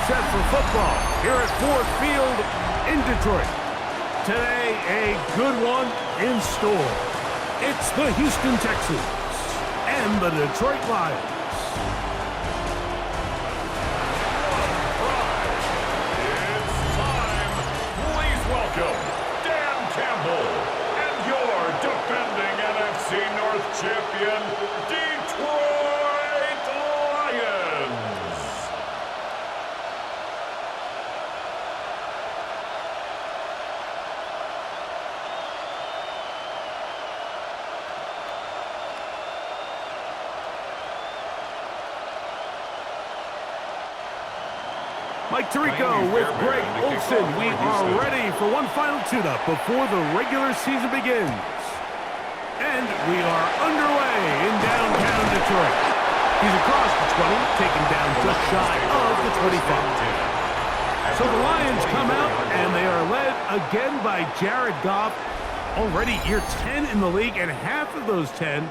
set for football here at Ford Field in Detroit. Today, a good one in store. It's the Houston Texans and the Detroit Lions. It's time. Please welcome Dan Campbell and your defending NFC North champion, Detroit Lions. Mike Tirico with Greg Olson. We are ready for one final tune-up before the regular season begins. And we are underway in downtown Detroit. He's across the 20, taken down just shy of the 25. So the Lions come out, and they are led again by Jared Goff. Already year 10 in the league, and half of those 10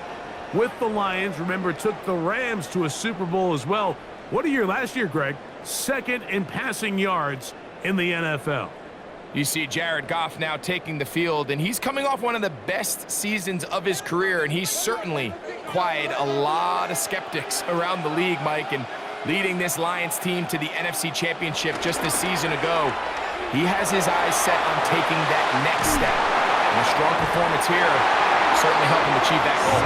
with the Lions. Remember, took the Rams to a Super Bowl as well. What a year last year, Greg. Second in passing yards in the NFL. You see Jared Goff now taking the field, and he's coming off one of the best seasons of his career, and he's certainly quieted a lot of skeptics around the league, Mike, and leading this Lions team to the NFC Championship just a season ago. He has his eyes set on taking that next step, and a strong performance here certainly helped him achieve that goal.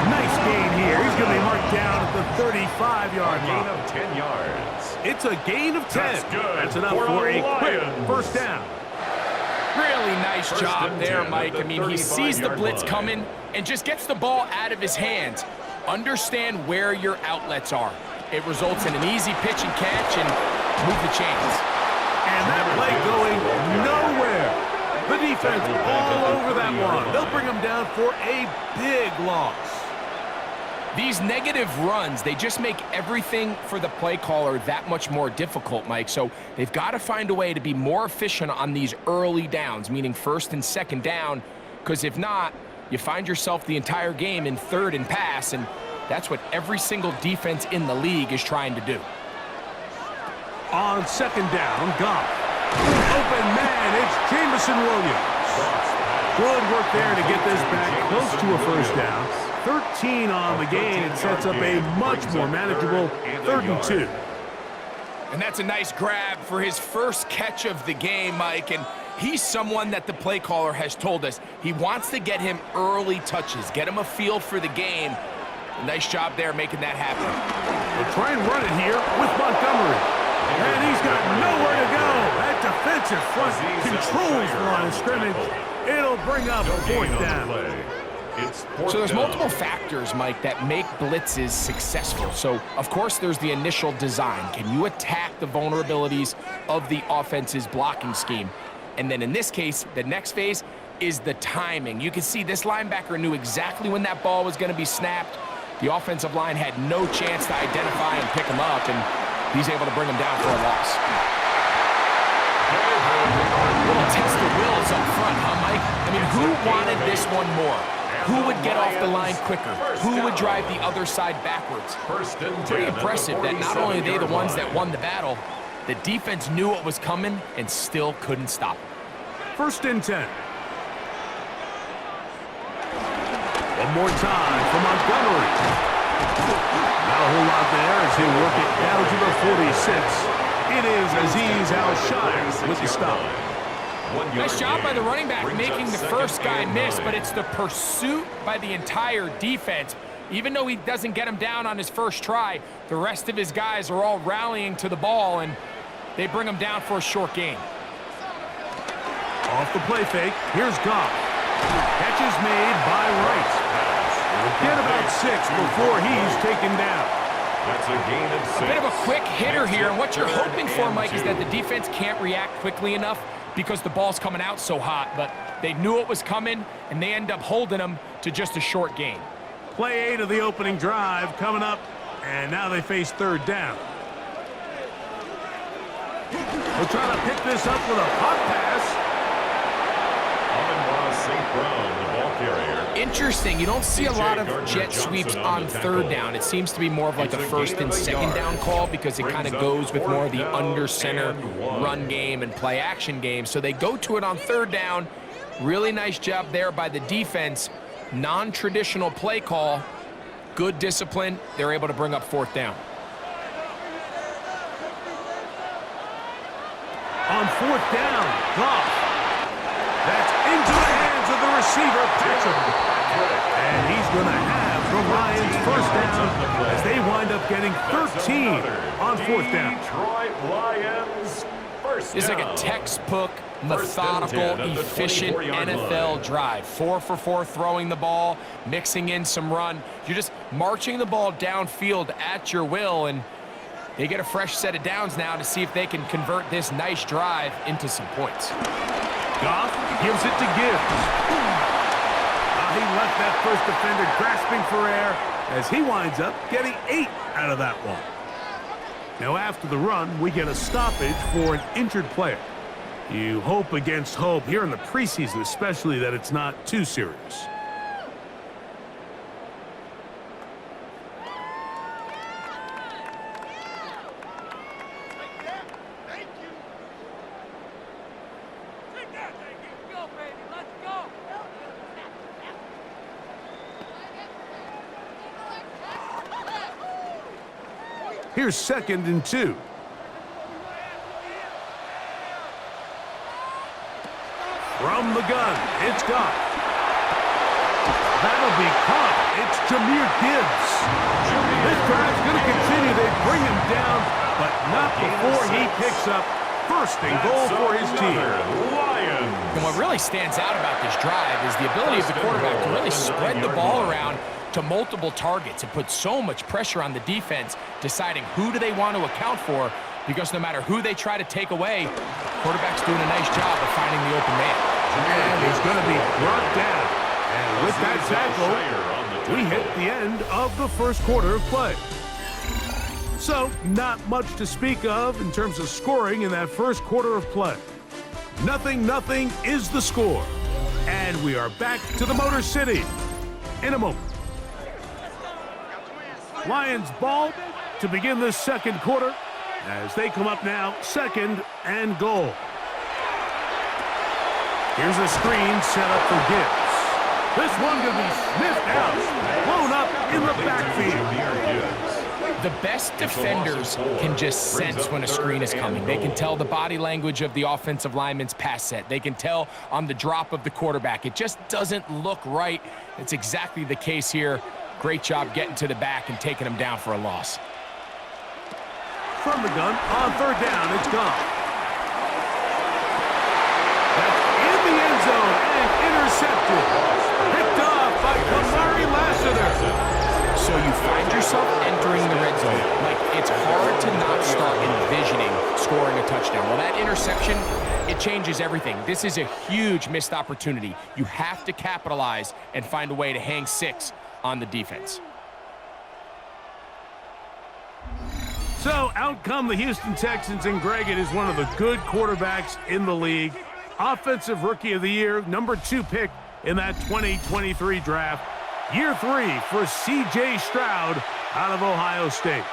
Nice gain here. He's going to be marked down at the 35-yard line. Gain of 10 yards. It's a gain of 10. That's good. That's enough for a quick first down. Really nice job there, Mike. I mean, he sees the blitz coming and just gets the ball out of his hands. Understand where your outlets are. It results in an easy pitch and catch and move the chains. And that play going nowhere. The defense all over that one. They'll bring him down for a big loss. These negative runs, they just make everything for the play caller that much more difficult, Mike. So they've got to find a way to be more efficient on these early downs, meaning first and second down, because if not, you find yourself the entire game in third and pass, and that's what every single defense in the league is trying to do. On second down, Goff. Open man, it's Jamison Williams. Good work there to get this back close to a first down. 13 on the gain. It sets up a much more manageable 3rd and 2. And that's a nice grab for his first catch of the game, Mike. And he's someone that the play caller has told us he wants to get him early touches, get him a feel for the game. A nice job there making that happen. They'll try and run it here with Montgomery. And he's got nowhere to go. That defensive front controls the line of scrimmage. It'll bring up 4th down. So there's multiple factors, Mike, that make blitzes successful. So, of course, there's the initial design. Can you attack the vulnerabilities of the offense's blocking scheme? And then in this case, the next phase is the timing. You can see this linebacker knew exactly when that ball was going to be snapped. The offensive line had no chance to identify and pick him up, and he's able to bring him down for a loss. A little test of wills up front, huh, Mike? I mean, who wanted this one more? Who would get off the line quicker? Who would drive the other side backwards? Pretty impressive that not only are they the ones that won the battle, the defense knew what was coming and still couldn't stop it. 1st and 10. One more time for Montgomery. Not a whole lot there as he'll work it down to the 46. It is Azeez Al-Shire with the stop. Nice job by the running back making the first guy miss, but it's the pursuit by the entire defense. Even though he doesn't get him down on his first try, the rest of his guys are all rallying to the ball, and they bring him down for a short gain. Off the play fake, here's Goff. Catch is made by Wright. We'll get about 6 before he's taken down. That's a gain of 6. A bit of a quick hitter here, and what you're hoping for, Mike, is that the defense can't react quickly enough because the ball's coming out so hot, but they knew it was coming, and they end up holding them to just a short gain. Play 8 of the opening drive coming up, and now they face 3rd down. We'll try to pick this up with a pop pass. St. Brown, the ball carrier. Interesting. You don't see a lot of jet sweeps on third down. It seems to be more of like a first and second down call because it kind of goes with more of the under center run game and play action game. So they go to it on third down. Really nice job there by the defense. Non-traditional play call. Good discipline. They're able to bring up fourth down. On fourth down, Goff. That's into the hands of the receiver, Patrick. And he's going to have the Lions first down as they wind up getting 13 on fourth down. Detroit Lions first down. It's like a textbook, methodical, efficient NFL drive. 4 for 4 throwing the ball, mixing in some run. You're just marching the ball downfield at your will, and they get a fresh set of downs now to see if they can convert this nice drive into some points. Goff gives it to Gibbs. He left that first defender grasping for air as he winds up getting 8 out of that one. Now after the run, we get a stoppage for an injured player. You hope against hope here in the preseason, especially that it's not too serious. Here's 2nd and 2. From the gun, it's Goff. That'll be caught. It's Jahmyr Gibbs. This drive's going to continue. They bring him down, but not before he picks up first and goal for his team. And what really stands out about this drive is the ability of the quarterback to really spread the ball around to multiple targets. It puts so much pressure on the defense deciding who do they want to account for, because no matter who they try to take away, quarterback's doing a nice job of finding the open man. And he's going to be brought down. And with that tackle, we hit the end of the first quarter of play. So, not much to speak of in terms of scoring in that first quarter of play. 0-0 is the score. And we are back to the Motor City in a moment. Lions ball to begin this second quarter as they come up now, 2nd and goal. Here's a screen set up for Gibbs. This one going to be sniffed out, blown up in the backfield. The best defenders can just sense when a screen is coming. They can tell the body language of the offensive lineman's pass set. They can tell on the drop of the quarterback. It just doesn't look right. It's exactly the case here. Great job getting to the back and taking him down for a loss. From the gun, on third down, it's Goff. That's in the end zone and intercepted. Picked off by Kamari Lassiter. So you find yourself entering the red zone. Like, it's hard to not start envisioning scoring a touchdown. Well, that interception, it changes everything. This is a huge missed opportunity. You have to capitalize and find a way to hang 6 on the defense. So out come the Houston Texans, and Greg, it is one of the good quarterbacks in the league. Offensive Rookie of the Year, number 2 pick in that 2023 draft. Year 3 for C.J. Stroud out of Ohio State.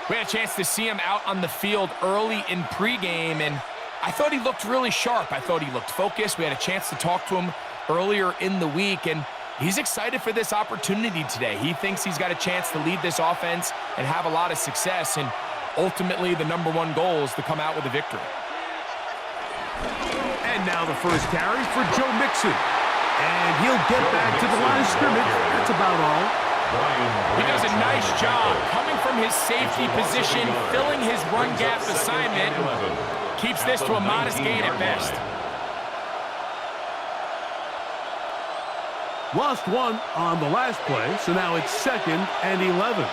We had a chance to see him out on the field early in pregame, and I thought he looked really sharp. I thought he looked focused. We had a chance to talk to him earlier in the week, and he's excited for this opportunity today. He thinks he's got a chance to lead this offense and have a lot of success, and ultimately the number 1 goal is to come out with a victory. And now the first carry for Joe Mixon. And he'll get back to the line of scrimmage. That's about all. He does a nice job coming from his safety position, filling his run gap assignment, keeps this to a modest gain at best. Lost 1 on the last play, so now it's 2nd and 11.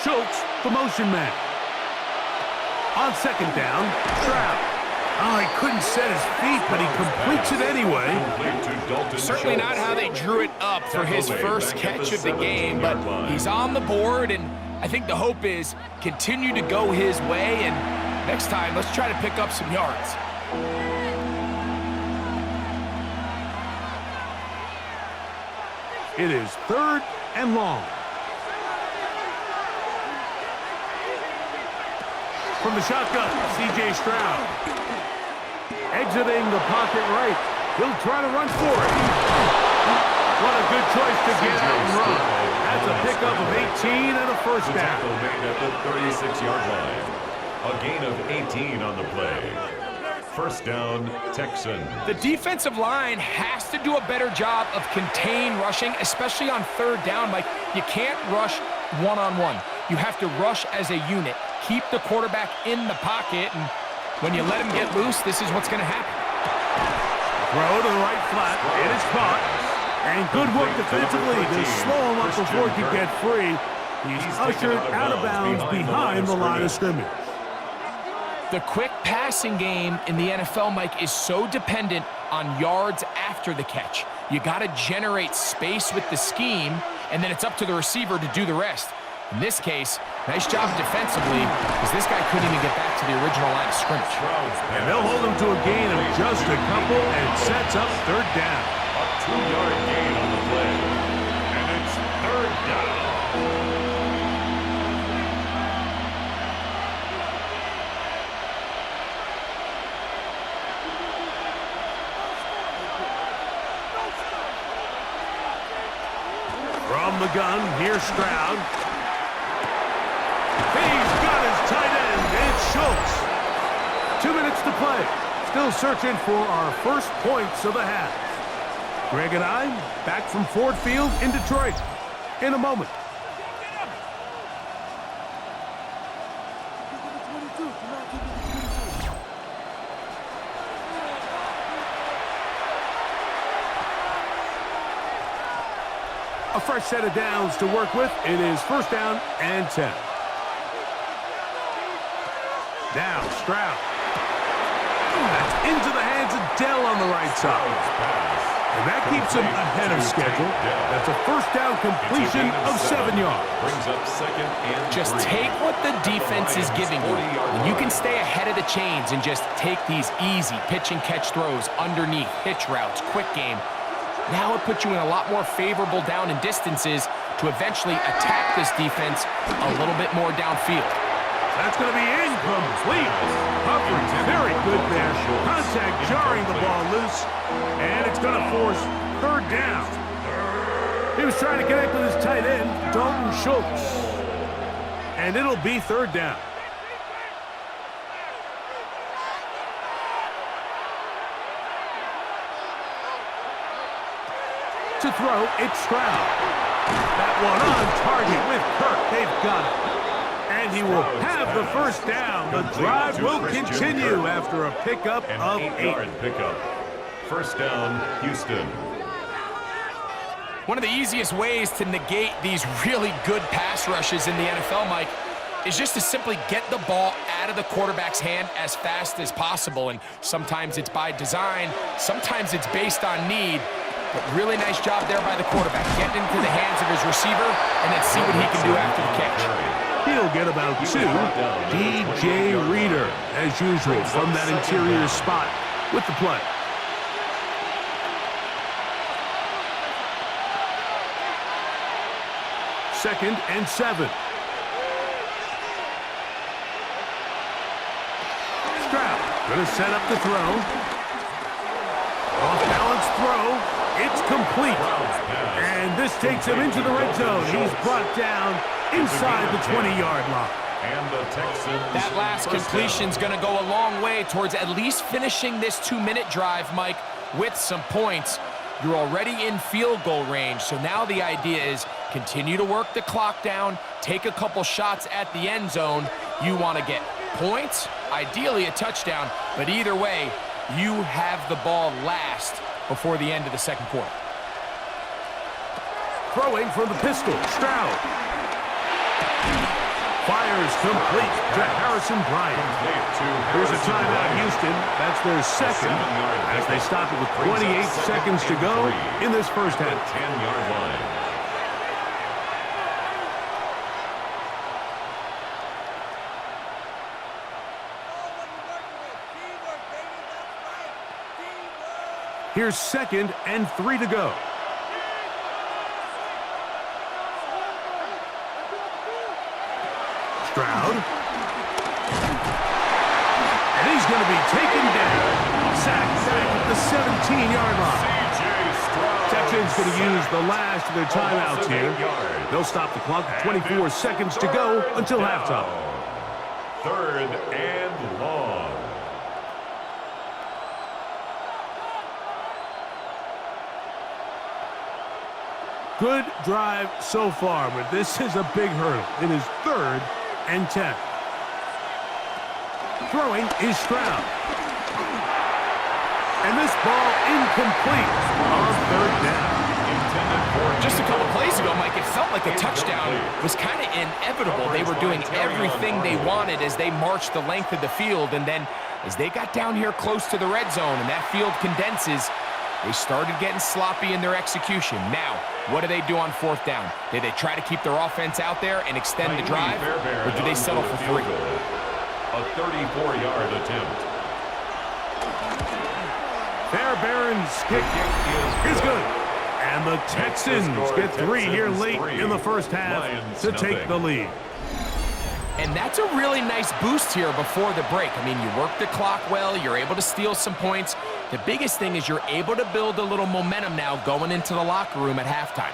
Schultz, the motion man. On 2nd down, Stroud. Oh, he couldn't set his feet, but he completes it anyway. Certainly not how they drew it up for his first catch of the game, but he's on the board, and I think the hope is continue to go his way, and next time, let's try to pick up some yards. It is 3rd and long. From the shotgun, C.J. Stroud. Exiting the pocket right. He'll try to run for it. What a good choice to get out and run. That's a pickup of 18 and a first down. Made at the 36-yard line. A gain of 18 on the play. First down, Texans. The defensive line has to do a better job of contain rushing, especially on 3rd down. Mike, you can't rush one-on-one. You have to rush as a unit. Keep the quarterback in the pocket, and when you let him get loose, this is what's going to happen. Throw to the right flat. It is caught. And good work defensively to slow him up before he could get free. He's ushered out of bounds behind the line of scrimmage. The quick passing game in the NFL, Mike, is so dependent on yards after the catch. You got to generate space with the scheme, and then it's up to the receiver to do the rest. In this case, nice job defensively, because this guy couldn't even get back to the original line of scrimmage. And they'll hold him to a gain of just a couple and sets up 3rd down. A 2-yard gain on the play. And it's 3rd down. From the gun, here's Stroud. He's got his tight end. It's Schultz. 2 minutes to play. Still searching for our first points of the half. Greg and I back from Ford Field in Detroit in a moment. A fresh set of downs to work with. It is 1st down and 10. Now Stroud. That's into the hands of Dell on the right side. And that keeps him ahead of schedule. That's a 1st down completion of 7 yards. Brings up 2nd and 3. Just take what the defense is giving you. And you can stay ahead of the chains and just take these easy pitch and catch throws underneath, hitch routes, quick game. Now it puts you in a lot more favorable down and distances to eventually attack this defense a little bit more downfield. That's going to be incomplete. Coverage very good there. Contact jarring the ball loose. And it's going to force 3rd down. He was trying to connect with his tight end, Dalton Schultz. And it'll be 3rd down. To throw, it's Stroud. That one on target with Kirk. They've got it. And he will have the 1st down. The drive will continue after a pickup of 8. 8-yard pickup. 1st down, Houston. One of the easiest ways to negate these really good pass rushes in the NFL, Mike, is just to simply get the ball out of the quarterback's hand as fast as possible. And sometimes it's by design, sometimes it's based on need. But really nice job there by the quarterback, getting into the hands of his receiver and then see what he can do after the catch. He'll get about 2. DJ Reader, as usual, from that interior spot with the play. Second and 7. Stroud going to set up the throw. Off-balance throw. It's complete. And this takes him into the red zone. He's brought down inside the 20-yard line. And the Texans. That last completion's going to go a long way towards at least finishing this 2-minute drive, Mike, with some points. You're already in field goal range, so now the idea is continue to work the clock down, take a couple shots at the end zone. You want to get points, ideally a touchdown, but either way, you have the ball last before the end of the 2nd quarter. Throwing from the pistol, Stroud. Fires complete to Harrison Bryant. Here's a timeout, Houston. That's their 2nd as they stop it with 28 seconds to go in this 1st half. 10-yard line. Here's 2nd and 3 to go. Stroud. And he's going to be taken down. Sacked back at the 17-yard line. Texans going to use the last of their timeouts here. They'll stop the clock at 24 seconds to go until halftime. 3rd and long. Good drive so far, but this is a big hurdle. It is 3rd and 10. Throwing is Stroud. And this ball incomplete on 3rd down. Just a couple plays ago, Mike, it felt like the touchdown was kind of inevitable. They were doing everything they wanted as they marched the length of the field, and then as they got down here close to the red zone and that field condenses, they started getting sloppy in their execution. Now, what do they do on 4th down? Do they try to keep their offense out there and extend the drive, or do they settle for 3? A 34-yard attempt. Fairbairn's kick is good. And the Texans get 3 here late in the first half to take the lead. And that's a really nice boost here before the break. I mean, you work the clock well, you're able to steal some points. The biggest thing is you're able to build a little momentum now going into the locker room at halftime.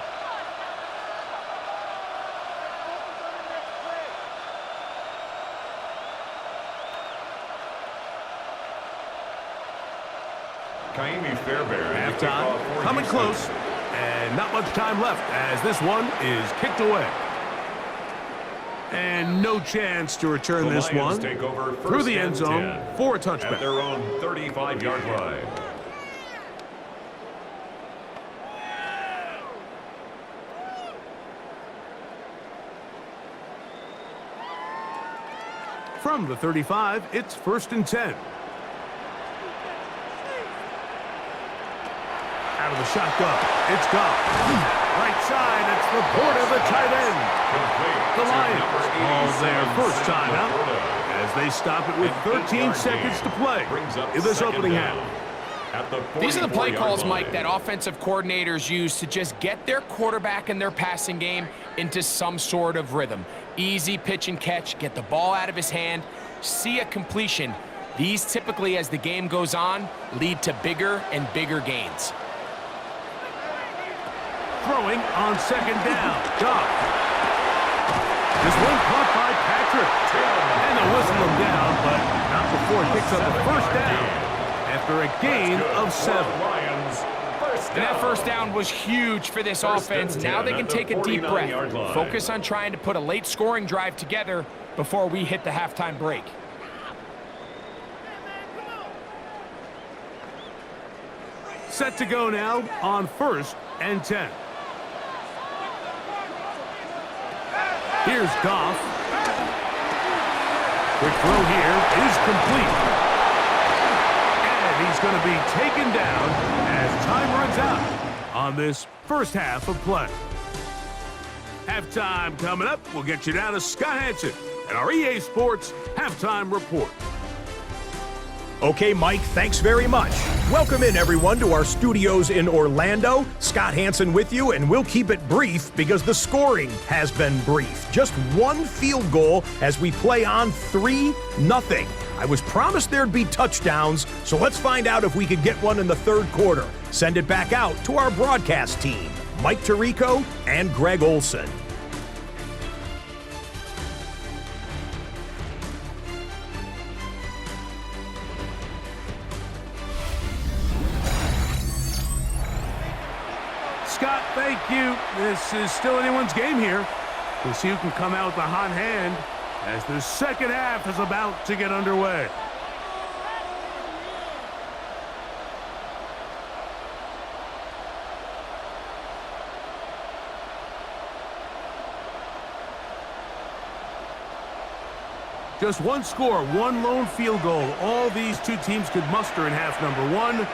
Halftime, coming close, and not much time left as this one is kicked away. And no chance to return this one through the end zone for a touchback. At their own 35-yard line. From the 35, it's 1st and 10. Out of the shotgun, it's Goff. Right side, it's the Porter, the tight end. The Lions call their first timeout as they stop it with 13 seconds to play in this opening half. These are the play calls, Mike, that offensive coordinators use to just get their quarterback and their passing game into some sort of rhythm. Easy pitch and catch, get the ball out of his hand, see a completion. These typically, as the game goes on, lead to bigger and bigger gains. Throwing on 2nd down, Goff. This one caught by Patrick. And they'll whistle him down, but not before it picks up a 1st down after a gain of 7. And that 1st down was huge for this offense. Now they can take a deep breath. Focus on trying to put a late scoring drive together before we hit the halftime break. Set to go now on 1st and 10. Here's Goff. Quick throw here is complete. And he's going to be taken down as time runs out on this first half of play. Halftime coming up. We'll get you down to Scott Hansen and our EA Sports Halftime Report. Okay, Mike, thanks very much. Welcome in, everyone, to our studios in Orlando. Scott Hansen with you, and we'll keep it brief because the scoring has been brief. Just one field goal as we play on 3-0. I was promised there'd be touchdowns, so let's find out if we could get one in the 3rd quarter. Send it back out to our broadcast team, Mike Tirico and Greg Olson. Scott, thank you. This is still anyone's game here. We'll see who can come out with the hot hand as the second half is about to get underway. Just one score, one lone field goal. All these two teams could muster in half number 1.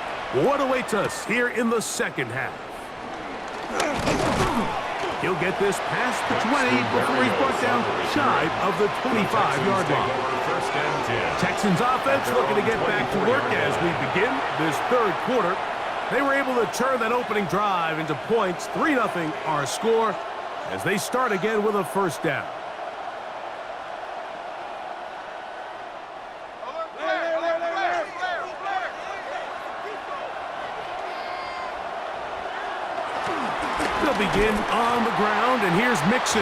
What awaits us here in the second half? He'll get this past the 20 before he's brought down shy of the 25-yard line. Texans offense looking to get back to work as we begin this 3rd quarter. They were able to turn that opening drive into points. 3-0 our score as they start again with a 1st down. Akin on the ground, and here's Mixon.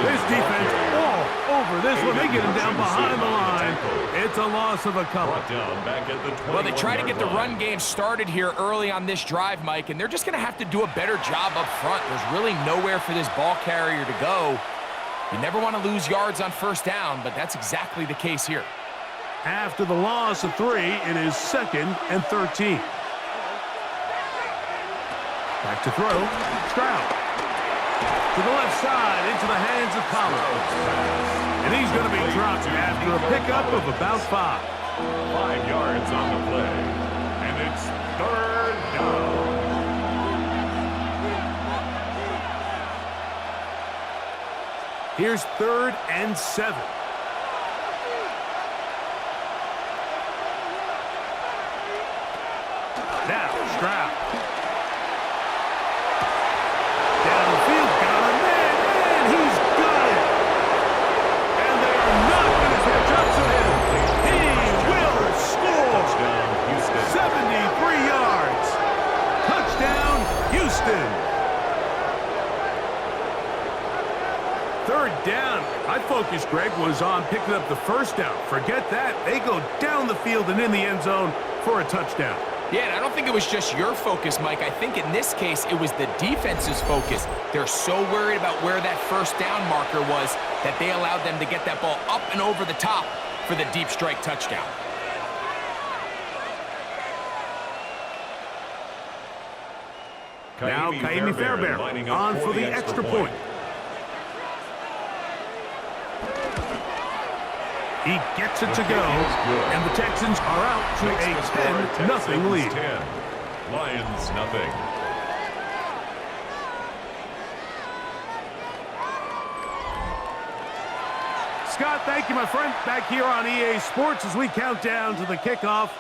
This defense all over this one. They get him down behind the line. It's a loss of a couple. Well, they try to get the run game started here early on this drive, Mike, and they're just going to have to do a better job up front. There's really nowhere for this ball carrier to go. You never want to lose yards on first down, but that's exactly the case here. After the loss of 3, it is 2nd and 13. Back to throw. Stroud. To the left side, into the hands of Collins. And he's going to be dropped after a pickup of about 5. 5 yards on the play. And it's 3rd down. Here's 3rd and 7. Now, Stroud. Downfield, got a man, and he's got it. And they are not going to catch up to him. He will score. 73 yards. Touchdown, Houston. 3rd down. My focus, Greg, was on picking up the first down. Forget that. They go down the field and in the end zone for a touchdown. Yeah, and I don't think it was just your focus, Mike. I think in this case, it was the defense's focus. They're so worried about where that first down marker was that they allowed them to get that ball up and over the top for the deep strike touchdown. Now, Kaimi Fairbairn on for the extra point. He gets it to go, and the Texans are out to a 10-0 lead. 10. Lions nothing. Scott, thank you, my friend. Back here on EA Sports as we count down to the kickoff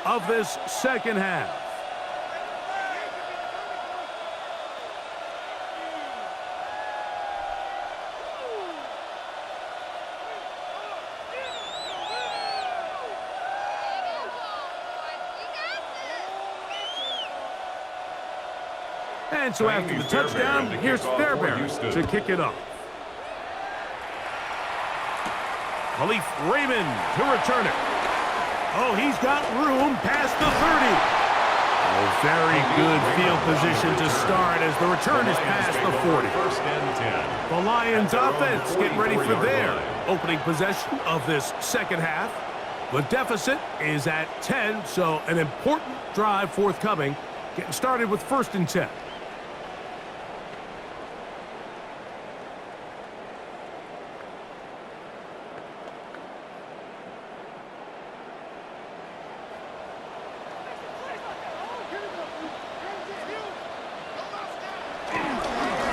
of this second half. And so after the touchdown, here's Fairbairn to kick it off. Khalif Raymond to return it. Oh, he's got room past the 30. Oh, very good field position to start as the return is past the 40. 1st and 10. The Lions offense getting ready for their opening possession of this second half. The deficit is at 10, so an important drive forthcoming. Getting started with 1st and 10.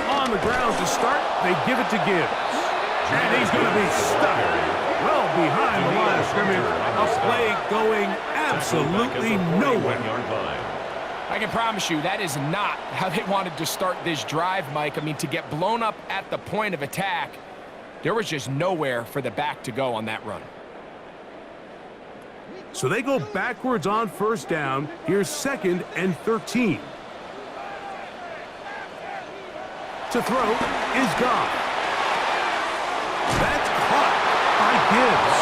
On the ground to start, they give it to Gibbs. And he's going to be stuck well behind the line of scrimmage. A play going absolutely nowhere. I can promise you that is not how they wanted to start this drive, Mike. I mean, to get blown up at the point of attack, there was just nowhere for the back to go on that run. So they go backwards on 1st down. Here's 2nd and 13. To throw is gone. That's caught by Gibbs.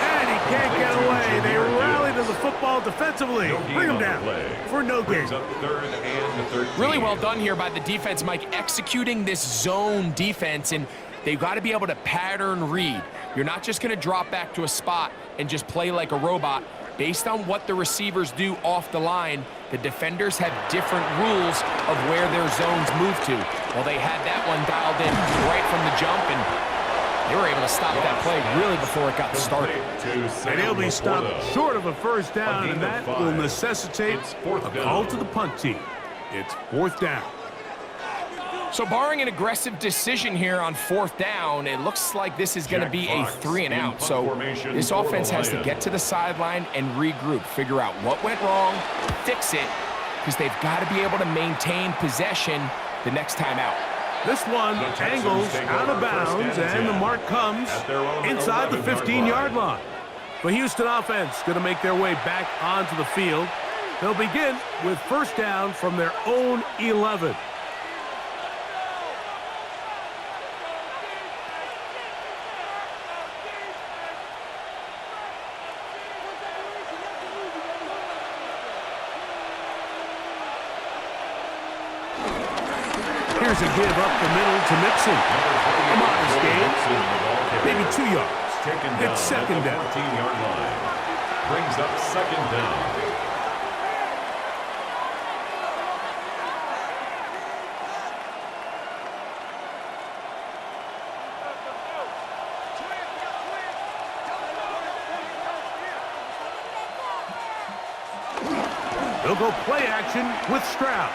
And he can't get away. They rally to the football defensively. Bring him down for no gain. 3rd and 13. Really well done here by the defense, Mike, executing this zone defense, and they've got to be able to pattern read. You're not just going to drop back to a spot and just play like a robot. Based on what the receivers do off the line, the defenders have different rules of where their zones move to. Well, they had that one dialed in right from the jump, and they were able to stop that play really before it got started. And he'll be stopped short of a 1st down, and that will necessitate a call to the punt team. It's 4th down. So barring an aggressive decision here on 4th down, it looks like this is going to be a 3-and-out. So this offense has to get to the sideline and regroup, figure out what went wrong, fix it, because they've got to be able to maintain possession the next time out. This one angles out of bounds, and the mark comes inside the 15-yard line. The Houston offense going to make their way back onto the field. They'll begin with 1st down from their own 11. tries to give up the middle to Mixon. A modest gain, maybe 2 yards. It's second down. 14-yard line. Brings up second down. They'll go play action with Stroud.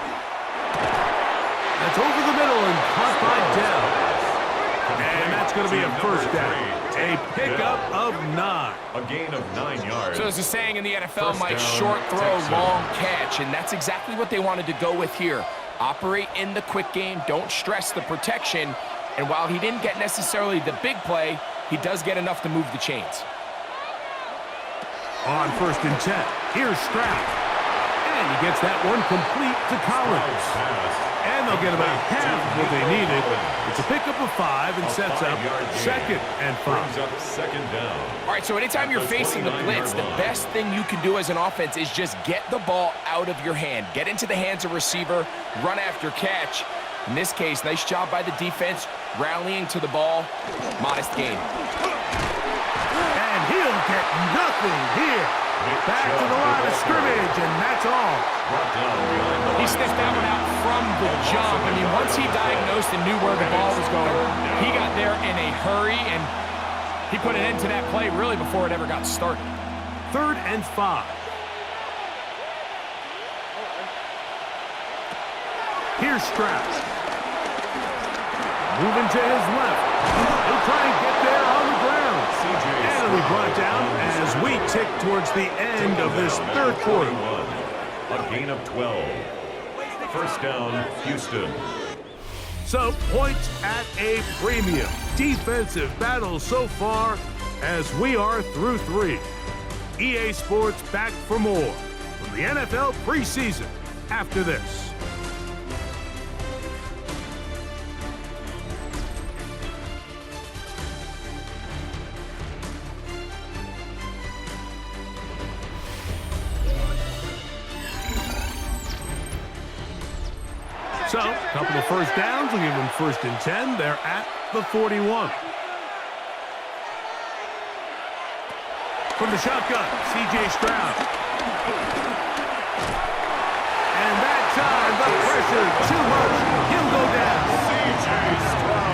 That's over the middle and caught by Dell. And that's going to be a first down. A pickup of 9. A gain of 9 yards. So there's a saying in the NFL, Mike, down, short throw, Texans. long catch, and that's exactly what they wanted to go with here. Operate in the quick game, don't stress the protection, and while he didn't get necessarily the big play, he does get enough to move the chains. On 1st and 10, here's Stroud. And he gets that one complete to Collins. And they'll get about half of what they needed. It's a pickup of 5 and sets up 2nd and 5. Brings up second down. All right, so anytime you're facing the blitz, the best thing you can do as an offense is just get the ball out of your hand. Get into the hands of receiver, run after catch. In this case, nice job by the defense, rallying to the ball. Modest gain. And he'll get nothing here. Back to the line of scrimmage, and that's all. He sniffed that one out from the jump. I mean, once he diagnosed and knew where the ball was going, he got there in a hurry, and he put an end to that play really before it ever got started. 3rd and 5. Here's Stroud. Moving to his left. He'll try and get there on the ground. And it'll be brought down as we tick towards the end of this 3rd quarter. A gain of 12. First down, Houston. So, points at a premium. Defensive battle so far as we are through 3. EA Sports back for more from the NFL preseason after this. So, a couple of first downs will give them 1st and 10. They're at the 41. From the shotgun, C.J. Stroud. And that time, the pressure too much. He'll go down.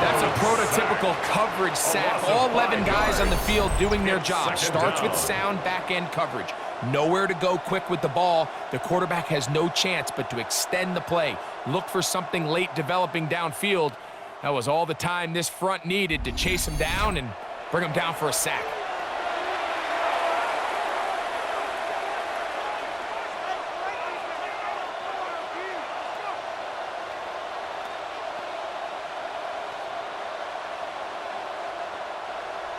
That's a prototypical coverage sack. All 11 guys on the field doing their job. Starts with sound back-end coverage. Nowhere to go quick with the ball. The quarterback has no chance but to extend the play. Look for something late developing downfield. That was all the time this front needed to chase him down and bring him down for a sack.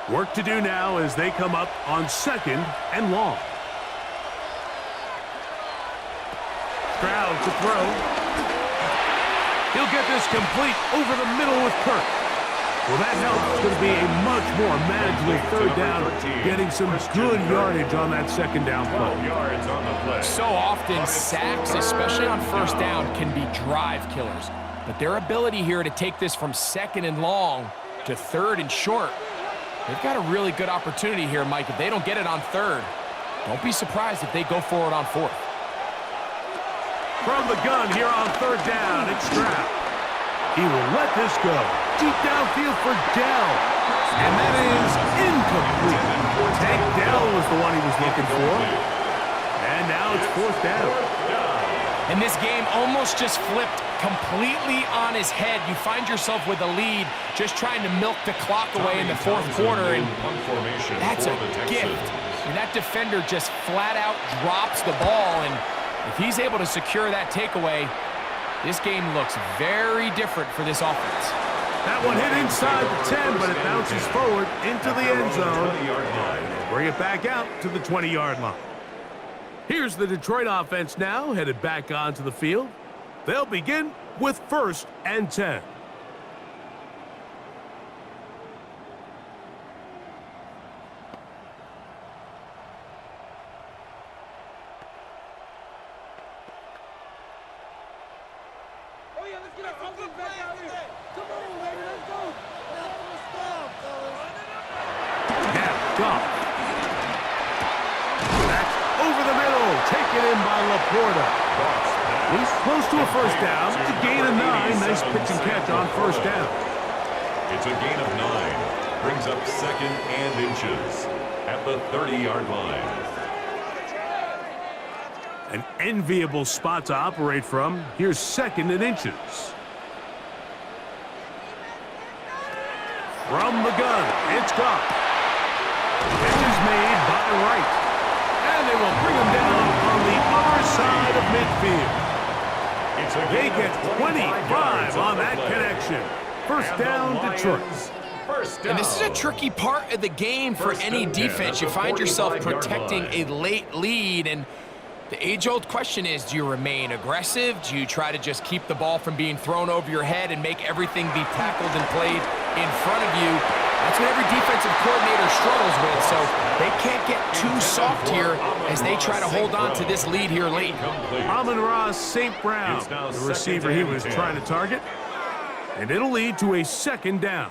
Work to do now as they come up on 2nd and long. Stroud to throw. He'll get this complete over the middle with Kirk. Well, that helps. It's going to be a much more manageable 3rd down, getting some good yardage on that 2nd down play. So often, sacks, especially on 1st down, can be drive killers. But their ability here to take this from 2nd and long to 3rd and short, they've got a really good opportunity here, Mike. If they don't get it on 3rd, don't be surprised if they go for it on 4th. From the gun here on 3rd down, it's Stroud. He will let this go. Deep downfield for Dell. And that is incomplete. Tank Dell was the one he was looking for. And now it's 4th down. And this game almost just flipped completely on his head. You find yourself with a lead, just trying to milk the clock away in the 4th quarter, and that's a gift. And that defender just flat out drops the ball, and if he's able to secure that takeaway, this game looks very different for this offense. That one hit inside the 10, but it bounces forward into the end zone. Bring it back out to the 20-yard line. Here's the Detroit offense now, headed back onto the field. They'll begin with 1st and 10. Goff. That's over the middle. Taken in by Laporta. He's close to a first down. It's a gain of 9. Nice pitch and catch on first down. It's a gain of 9. Brings up 2nd and inches at the 30-yard line. An enviable spot to operate from. Here's 2nd and inches. From the gun, it's Goff. Pitch is made by Wright. And they will bring him down on the other side of midfield. They get 25 on that connection. First down, Detroit. And this is a tricky part of the game for any defense. You find yourself protecting a late lead, and the age-old question is, do you remain aggressive? Do you try to just keep the ball from being thrown over your head and make everything be tackled and played in front of you? That's what every defensive coordinator struggles with, so they can't get too soft here as they try to hold on to this lead here late. Amon-Ra St. Brown, the receiver he was trying to target, and it'll lead to a 2nd down.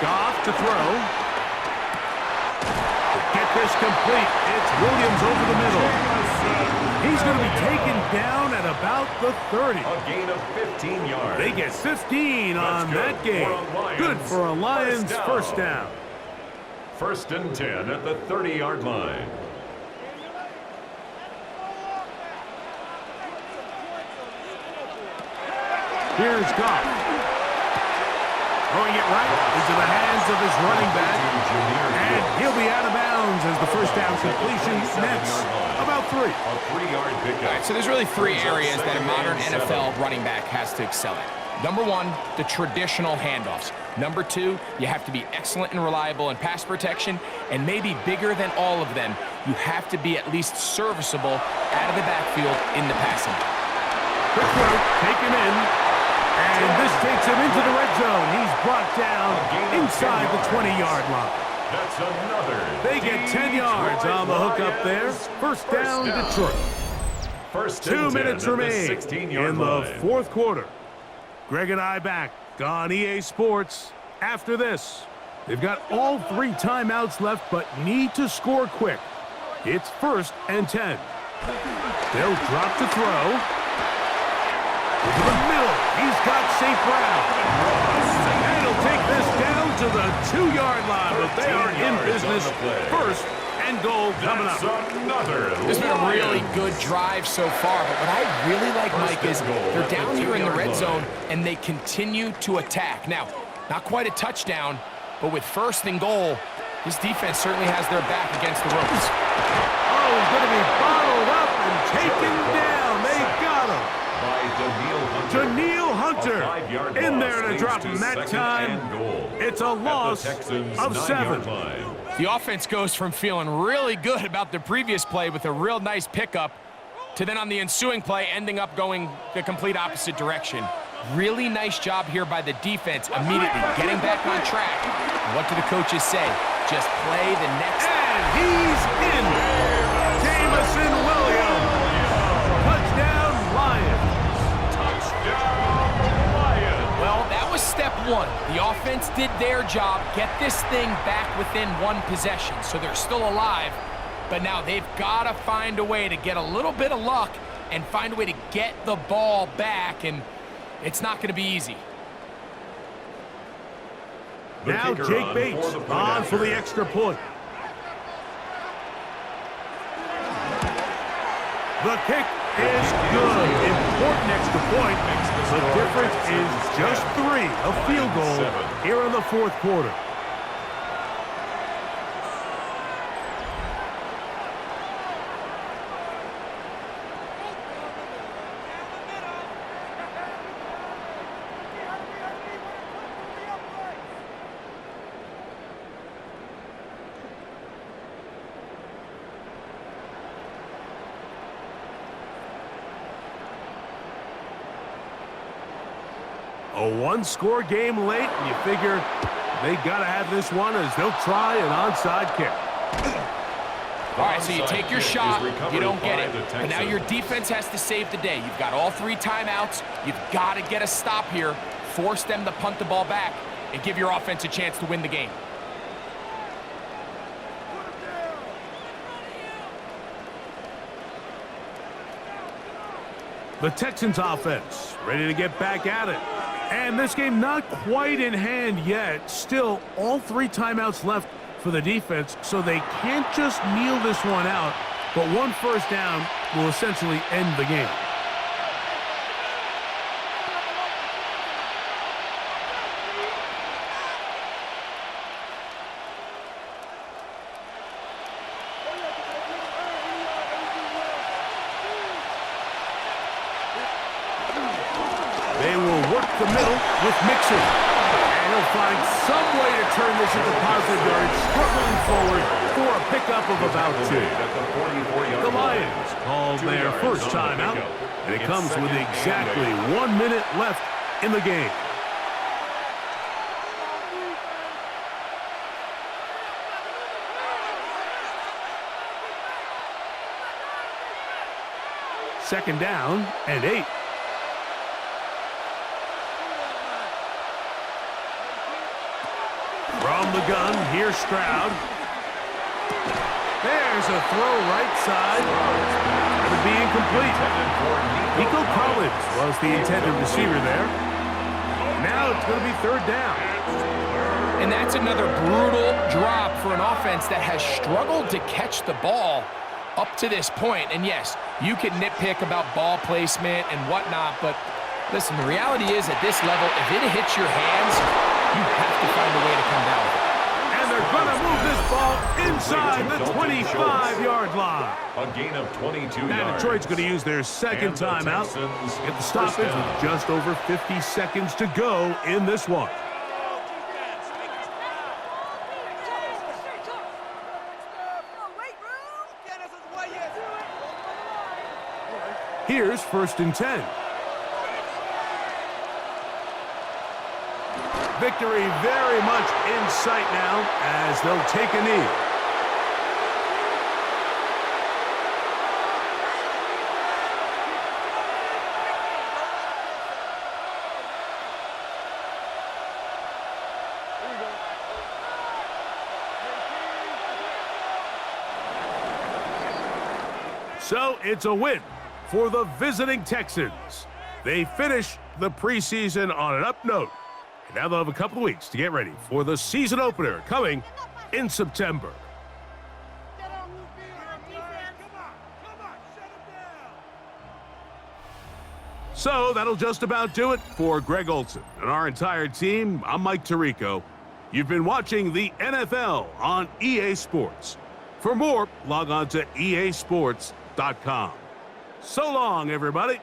Goff to throw. To get this complete, it's Williams over the middle. He's going to be taken down at about the 30. A gain of 15 yards. They get 15 on that game. Good for a Lions first down. 1st and 10 at the 30-yard line. Here's Goff. Throwing it right into the hands of his running back. And he'll be out of bounds as the first down completion nets about 3. A 3-yard pickup. All right, so there's really 3 areas that a modern NFL running back has to excel at. Number 1, the traditional handoffs. Number 2, you have to be excellent and reliable in pass protection. And maybe bigger than all of them, you have to be at least serviceable out of the backfield in the passing game. Quick throw, taken in. And this takes him into the red zone. He's brought down inside the 20-yard line. That's another. They get 10 yards on the hook up there. First down, Detroit. 2 minutes remain in the 4th quarter. Greg and I back on EA Sports after this. They've got all 3 timeouts left, but need to score quick. It's 1st and 10. They'll drop to throw. Into the middle, he's got St. Brown. And he'll take this down to the 2-yard line, but they are in business. 1st and goal coming up. This has been a really good drive so far, but what I really like, Mike, is they're down here in the red zone, and they continue to attack. Now, not quite a touchdown, but with 1st and goal, this defense certainly has their back against the ropes. Oh, he's going to be bottled up and taken down. They got him. Daniil Hunter in there to drop him that time. It's a loss of 7. The offense goes from feeling really good about the previous play with a real nice pickup to then on the ensuing play ending up going the complete opposite direction. Really nice job here by the defense immediately getting back on track. And what do the coaches say? Just play the next. And he's in. Jamison Williams. Touchdown, Lions. Well, that was step 1. The offense did their job, get this thing back within 1 possession, so they're still alive. But now they've got to find a way to get a little bit of luck and find a way to get the ball back, and it's not going to be easy. Now Jake Bates on for the extra point. The kick is good. Important extra point. The difference is just 3, a field goal here in the 4th quarter. A 1-score game late, and you figure They got to have this one as they'll try an onside kick. All right, so you take your shot, you don't get it. But now your defense has to save the day. You've got all 3 timeouts. You've got to get a stop here, force them to punt the ball back, and give your offense a chance to win the game. The Texans offense ready to get back at it. And this game not quite in hand yet. Still, all 3 timeouts left for the defense, so they can't just kneel this one out, but 1 first down will essentially end the game. They will work the middle with Mixon. And he'll find some way to turn this into positive yards, struggling forward for a pickup of about 2. The Lions called their first timeout, and it comes with exactly 1 minute left in the game. Second down and 8. From the gun, here's Stroud. There's a throw right side. It'll be incomplete. Nico Collins was the intended receiver there. Now it's going to be 3rd down. And that's another brutal drop for an offense that has struggled to catch the ball up to this point. And yes, you can nitpick about ball placement and whatnot, but listen, the reality is at this level, if it hits your hands, you have to find a way to come down with it. And they're going to move this ball inside the 25-yard line. A gain of 22 now yards. Detroit's going to use their second timeout. Get the stoppage with just over 50 seconds to go in this one. Here's 1st and 10. Victory very much in sight now as they'll take a knee. So it's a win for the visiting Texans. They finish the preseason on an up note. And now they'll have a couple of weeks to get ready for the season opener coming in September. So that'll just about do it for Greg Olsen and our entire team. I'm Mike Tirico. You've been watching the NFL on EA Sports. For more, log on to easports.com. So long, everybody.